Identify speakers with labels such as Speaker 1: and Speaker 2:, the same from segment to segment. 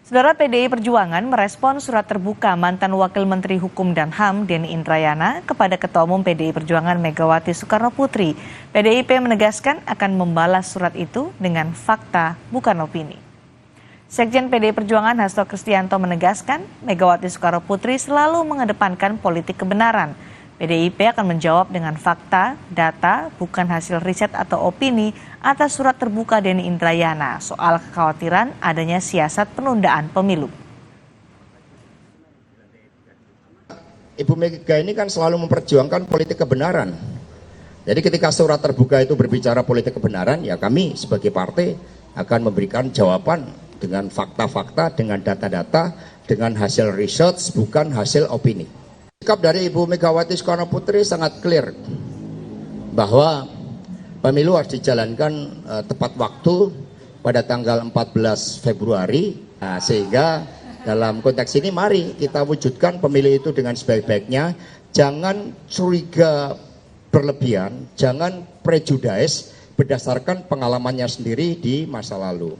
Speaker 1: Saudara PDI Perjuangan merespon surat terbuka mantan Wakil Menteri Hukum dan HAM Denny Indrayana kepada Ketua Umum PDI Perjuangan Megawati Soekarnoputri. PDIP menegaskan akan membalas surat itu dengan fakta, bukan opini. Sekjen PDI Perjuangan Hasto Kristianto menegaskan Megawati Soekarnoputri selalu mengedepankan politik kebenaran. PDIP akan menjawab dengan fakta, data, bukan hasil riset atau opini atas surat terbuka Denny Indrayana soal kekhawatiran adanya siasat penundaan pemilu.
Speaker 2: Ibu Mega ini kan selalu memperjuangkan politik kebenaran. Jadi ketika surat terbuka itu berbicara politik kebenaran, ya kami sebagai partai akan memberikan jawaban dengan fakta-fakta, dengan data-data, dengan hasil research, bukan hasil opini. Sikap dari Ibu Megawati Soekarnoputri sangat clear bahwa pemilu harus dijalankan tepat waktu pada tanggal 14 Februari. Nah, sehingga dalam konteks ini mari kita wujudkan pemilu itu dengan sebaik-baiknya. Jangan curiga berlebihan, jangan prejudice berdasarkan pengalamannya sendiri di masa lalu.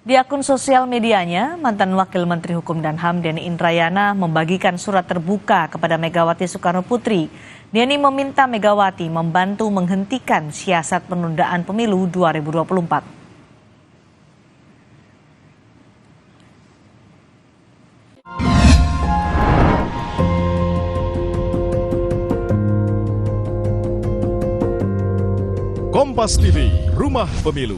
Speaker 1: Di akun sosial medianya, mantan Wakil Menteri Hukum dan HAM Denny Indrayana membagikan surat terbuka kepada Megawati Soekarnoputri. Denny meminta Megawati membantu menghentikan siasat penundaan pemilu 2024.
Speaker 3: Kompas TV, Rumah Pemilu.